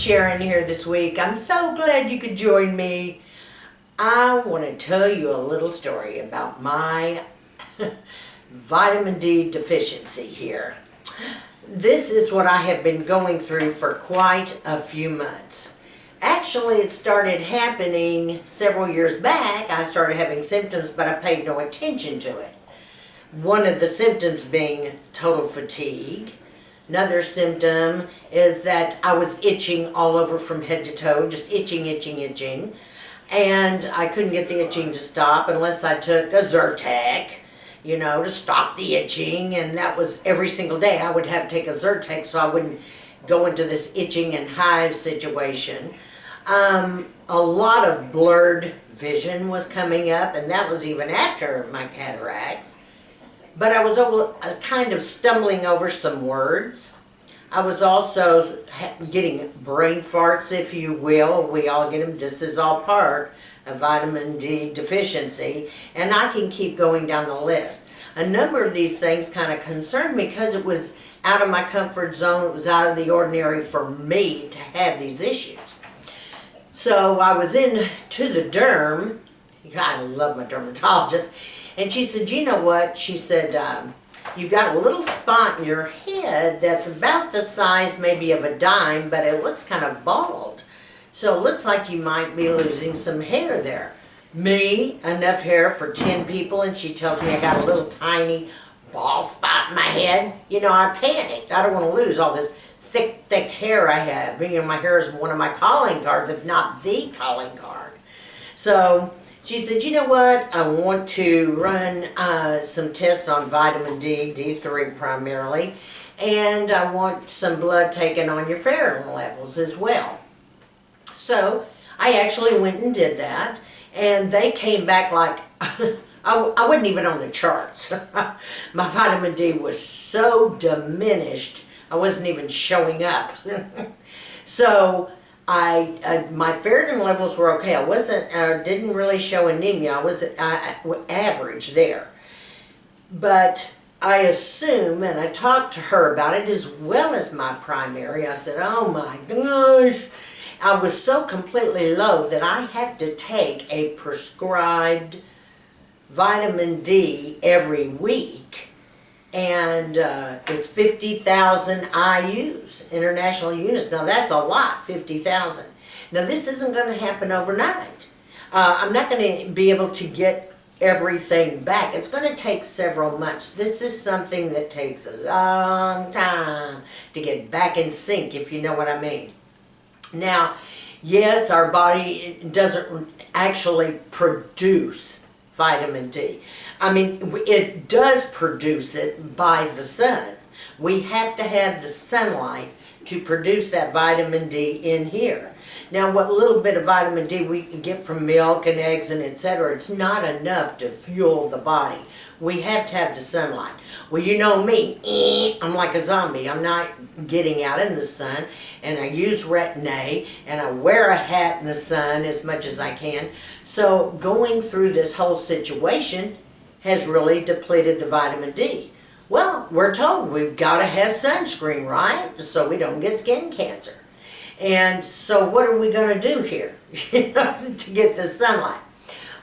Sharon here this week. I'm so glad you could join me. I want to tell you a little story about my vitamin D deficiency here. This is what I have been going through for quite a few months. Actually, it started happening several years back. I started having symptoms, but I paid no attention to it. One of the symptoms being total fatigue. Another symptom is that I was itching all over from head to toe, just itching. And I couldn't get the itching to stop unless I took a Zyrtec, to stop the itching. And that was every single day. I would have to take a Zyrtec so I wouldn't go into this itching and hive situation. A lot of blurred vision was coming up, and that was even after my cataracts. But I was kind of stumbling over some words. I was also getting brain farts, if you will. We all get them. This is all part of vitamin D deficiency. And I can keep going down the list. A number of these things kind of concerned me because it was out of my comfort zone. It was out of the ordinary for me to have these issues. So I was in to the derm. I love my dermatologist. And she said, you know what? She said, you've got a little spot in your head that's about the size maybe of a dime, but it looks kind of bald. So it looks like you might be losing some hair there. Me, enough hair for 10 people, and she tells me I got a little tiny bald spot in my head. I panicked. I don't want to lose all this thick hair I have. My hair is one of my calling cards, if not the calling card. So she said, you know what, I want to run some tests on vitamin D, D3 primarily, and I want some blood taken on your ferritin levels as well. So I actually went and did that, and they came back like, I wasn't even on the charts. My vitamin D was so diminished, I wasn't even showing up. So my ferritin levels were okay. I didn't really show anemia. I was average there. But I assume, and I talked to her about it as well as my primary. I said, oh my gosh. I was so completely low that I have to take a prescribed vitamin D every week. And it's 50,000 IUs, international units. Now that's a lot, 50,000. Now this isn't going to happen overnight. I'm not going to be able to get everything back. It's going to take several months. This is something that takes a long time to get back in sync, if you know what I mean. Now, yes, our body doesn't actually produce vitamin D. I mean, it does produce it by the sun. We have to have the sunlight to produce that vitamin D in here. Now, what little bit of vitamin D we can get from milk and eggs and etc., it's not enough to fuel the body. We have to have the sunlight. Well, you know me, I'm like a zombie. I'm not getting out in the sun, and I use Retin A, and I wear a hat in the sun as much as I can. So going through this whole situation has really depleted the vitamin D. Well, we're told we've got to have sunscreen, right? So we don't get skin cancer. And so what are we going to do here to get the sunlight?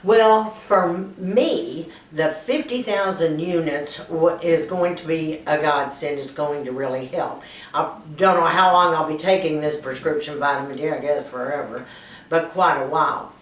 Well, for me, the 50,000 units is going to be a godsend. It's going to really help. I don't know how long I'll be taking this prescription vitamin D, I guess forever, but quite a while.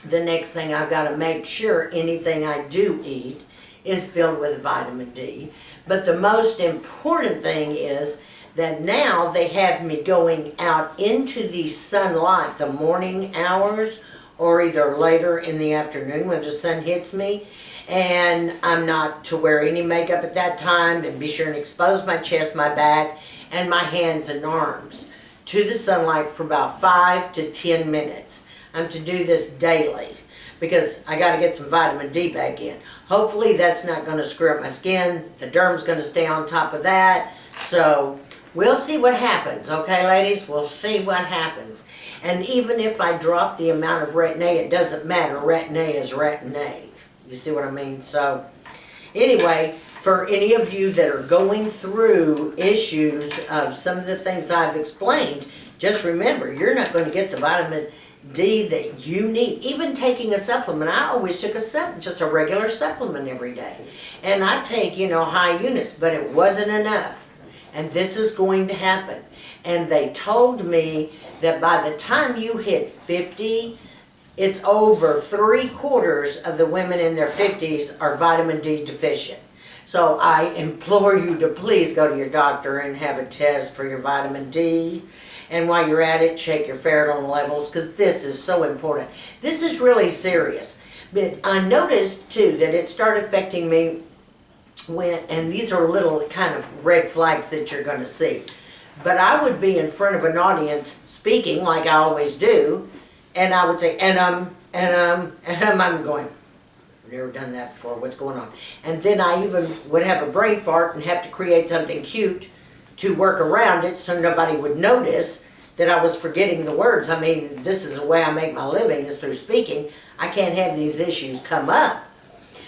The next thing I've got to make sure anything I do eat is filled with vitamin D. But the most important thing is that now they have me going out into the sunlight, the morning hours, or either later in the afternoon when the sun hits me. And I'm not to wear any makeup at that time, and be sure and expose my chest, my back, and my hands and arms to the sunlight for about 5 to 10 minutes. I'm to do this daily because I got to get some vitamin D back in. Hopefully that's not going to screw up my skin. The derm's going to stay on top of that. So we'll see what happens, okay, ladies? We'll see what happens. And even if I drop the amount of Retin A, it doesn't matter. Retin A is Retin A. You see what I mean? So anyway, for any of you that are going through issues of some of the things I've explained, just remember, you're not going to get the vitamin D that you need. Even taking a supplement, I always took just a regular supplement every day. And I take, high units, but it wasn't enough. And this is going to happen. And they told me that by the time you hit 50, it's over 3/4 of the women in their 50s are vitamin D deficient. So I implore you to please go to your doctor and have a test for your vitamin D. And while you're at it, check your ferritin levels, because this is so important. This is really serious. But I noticed too that it started affecting me and these are little kind of red flags that you're going to see. But I would be in front of an audience speaking like I always do, and I would say, I'm going, I've never done that before, what's going on? And then I even would have a brain fart and have to create something cute to work around it so nobody would notice that I was forgetting the words. I mean, this is the way I make my living, is through speaking. I can't have these issues come up.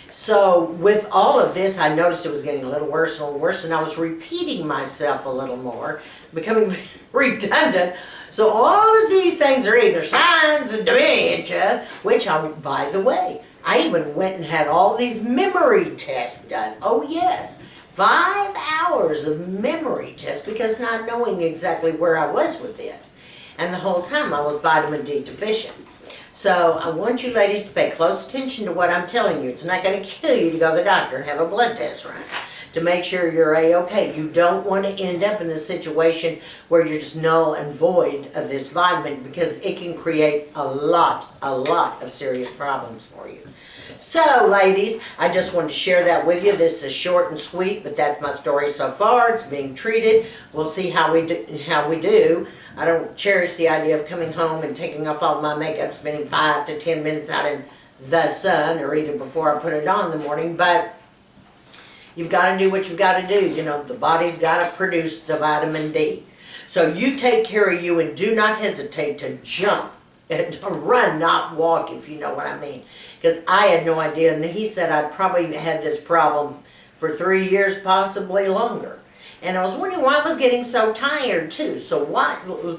So with all of this, I noticed it was getting a little worse and I was repeating myself a little more, becoming redundant. So all of these things are either signs of dementia, which by the way, I even went and had all these memory tests done. Oh yes, 5 hours of memory tests, because not knowing exactly where I was with this. And the whole time I was vitamin D deficient. So I want you ladies to pay close attention to what I'm telling you. It's not going to kill you to go to the doctor and have a blood test run to make sure you're A-okay. You don't want to end up in a situation where you're just null and void of this vitamin, because it can create a lot of serious problems for you. So ladies, I just wanted to share that with you. This is short and sweet, but that's my story so far. It's being treated. We'll see how we do. I don't cherish the idea of coming home and taking off all my makeup, spending 5 to 10 minutes out in the sun, or either before I put it on in the morning, but you've got to do what you've got to do. The body's got to produce the vitamin D. So you take care of you, and do not hesitate to jump and run, not walk, if you know what I mean. Because I had no idea, and he said I'd probably had this problem for 3 years, possibly longer. And I was wondering why I was getting so tired too. So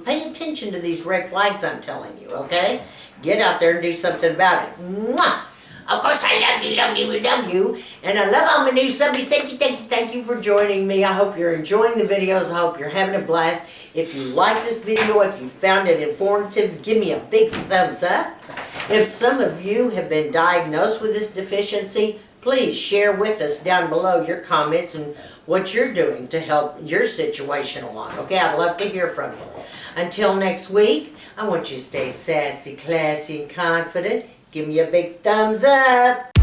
pay attention to these red flags I'm telling you, okay? Get out there and do something about it. Mwah! Of course, I love you. And I love all my new subbies. Thank you for joining me. I hope you're enjoying the videos. I hope you're having a blast. If you like this video, if you found it informative, give me a big thumbs up. If some of you have been diagnosed with this deficiency, please share with us down below your comments and what you're doing to help your situation along. Okay, I'd love to hear from you. Until next week, I want you to stay sassy, classy, and confident. Give me a big thumbs up.